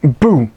Boom!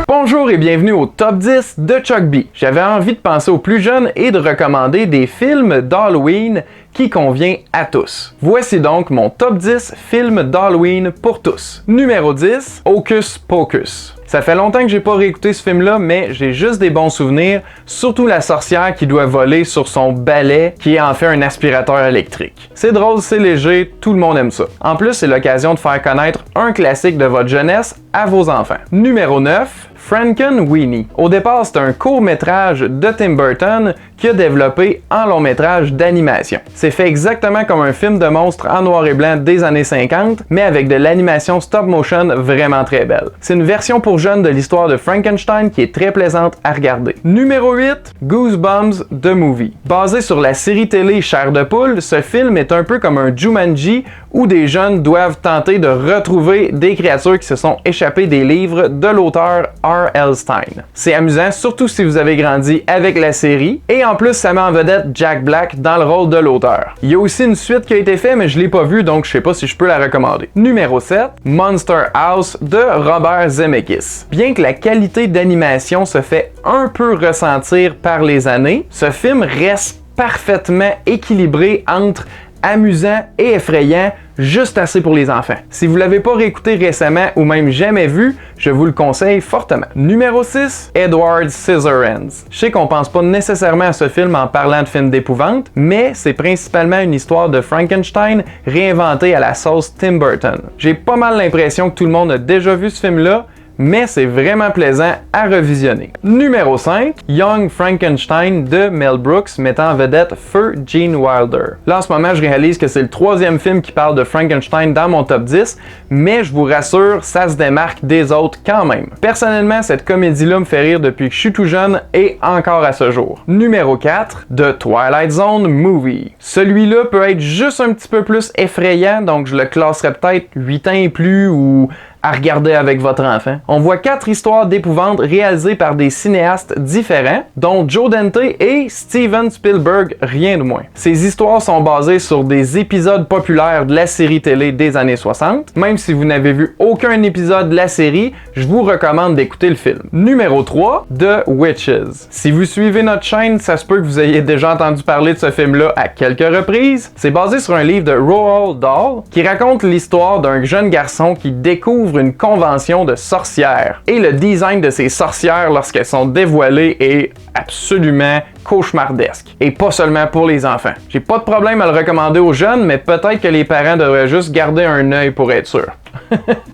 Bonjour et bienvenue au Top 10 de Chuck B. J'avais envie de penser aux plus jeunes et de recommander des films d'Halloween qui convient à tous. Voici donc mon Top 10 films d'Halloween pour tous. Numéro 10, Hocus Pocus. Ça fait longtemps que j'ai pas réécouté ce film-là, mais j'ai juste des bons souvenirs, surtout la sorcière qui doit voler sur son balai, qui est en fait un aspirateur électrique. C'est drôle, c'est léger, tout le monde aime ça. En plus, c'est l'occasion de faire connaître un classique de votre jeunesse à vos enfants. Numéro 9, Frankenweenie. Au départ, c'est un court-métrage de Tim Burton qui a développé en long-métrage d'animation. C'est fait exactement comme un film de monstre en noir et blanc des années 50, mais avec de l'animation stop-motion vraiment très belle. C'est une version pour jeunes de l'histoire de Frankenstein qui est très plaisante à regarder. Numéro 8, Goosebumps The Movie. Basé sur la série télé Chair de poule, ce film est un peu comme un Jumanji où des jeunes doivent tenter de retrouver des créatures qui se sont échappées des livres de l'auteur R.L. Stein. C'est amusant, surtout si vous avez grandi avec la série, et en plus ça met en vedette Jack Black dans le rôle de l'auteur. Il y a aussi une suite qui a été faite, mais je l'ai pas vue, donc je sais pas si je peux la recommander. Numéro 7, Monster House de Robert Zemeckis. Bien que la qualité d'animation se fait un peu ressentir par les années, ce film reste parfaitement équilibré entre amusant et effrayant, juste assez pour les enfants. Si vous l'avez pas réécouté récemment ou même jamais vu, je vous le conseille fortement. Numéro 6, Edward Scissorhands. Je sais qu'on pense pas nécessairement à ce film en parlant de film d'épouvante, mais c'est principalement une histoire de Frankenstein réinventée à la sauce Tim Burton. J'ai pas mal l'impression que tout le monde a déjà vu ce film-là, mais c'est vraiment plaisant à revisionner. Numéro 5, Young Frankenstein de Mel Brooks mettant en vedette Feu Gene Wilder. Là en ce moment je réalise que c'est le troisième film qui parle de Frankenstein dans mon top 10, mais je vous rassure, ça se démarque des autres quand même. Personnellement, cette comédie-là me fait rire depuis que je suis tout jeune et encore à ce jour. Numéro 4, The Twilight Zone Movie. Celui-là peut être juste un petit peu plus effrayant, donc je le classerais peut-être 8 ans et plus ou à regarder avec votre enfant. On voit 4 histoires d'épouvante réalisées par des cinéastes différents, dont Joe Dante et Steven Spielberg, rien de moins. Ces histoires sont basées sur des épisodes populaires de la série télé des années 60. Même si vous n'avez vu aucun épisode de la série, je vous recommande d'écouter le film. Numéro 3, The Witches. Si vous suivez notre chaîne, ça se peut que vous ayez déjà entendu parler de ce film-là à quelques reprises. C'est basé sur un livre de Roald Dahl qui raconte l'histoire d'un jeune garçon qui découvre une convention de sorcières. Et le design de ces sorcières lorsqu'elles sont dévoilées est absolument cauchemardesque. Et pas seulement pour les enfants. J'ai pas de problème à le recommander aux jeunes, mais peut-être que les parents devraient juste garder un œil pour être sûr.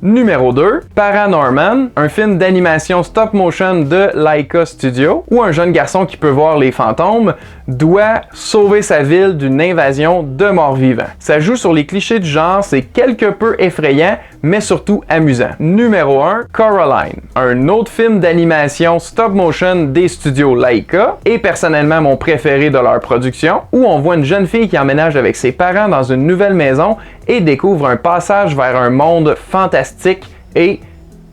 Numéro 2, Paranorman, un film d'animation stop motion de Laika Studio, où un jeune garçon qui peut voir les fantômes doit sauver sa ville d'une invasion de morts-vivants. Ça joue sur les clichés du genre, c'est quelque peu effrayant, mais surtout amusant. Numéro 1, Coraline, un autre film d'animation stop motion des studios Laika, et personnellement mon préféré de leur production, où on voit une jeune fille qui emménage avec ses parents dans une nouvelle maison et découvre un passage vers un monde fantastique et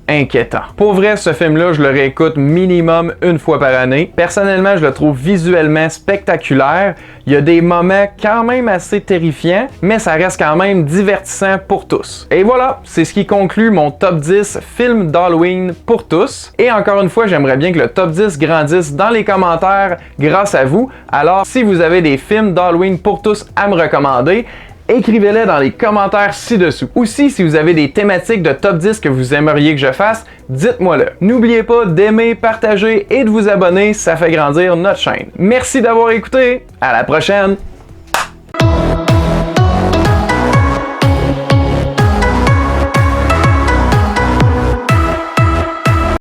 inquiétant. Pour vrai, ce film-là, je le réécoute minimum une fois par année. Personnellement, je le trouve visuellement spectaculaire. Il y a des moments quand même assez terrifiants, mais ça reste quand même divertissant pour tous. Et voilà, c'est ce qui conclut mon top 10 films d'Halloween pour tous. Et encore une fois, j'aimerais bien que le top 10 grandisse dans les commentaires grâce à vous. Alors, si vous avez des films d'Halloween pour tous à me recommander, écrivez-les dans les commentaires ci-dessous. Aussi, si vous avez des thématiques de top 10 que vous aimeriez que je fasse, dites-moi-le. N'oubliez pas d'aimer, partager et de vous abonner, ça fait grandir notre chaîne. Merci d'avoir écouté, à la prochaine!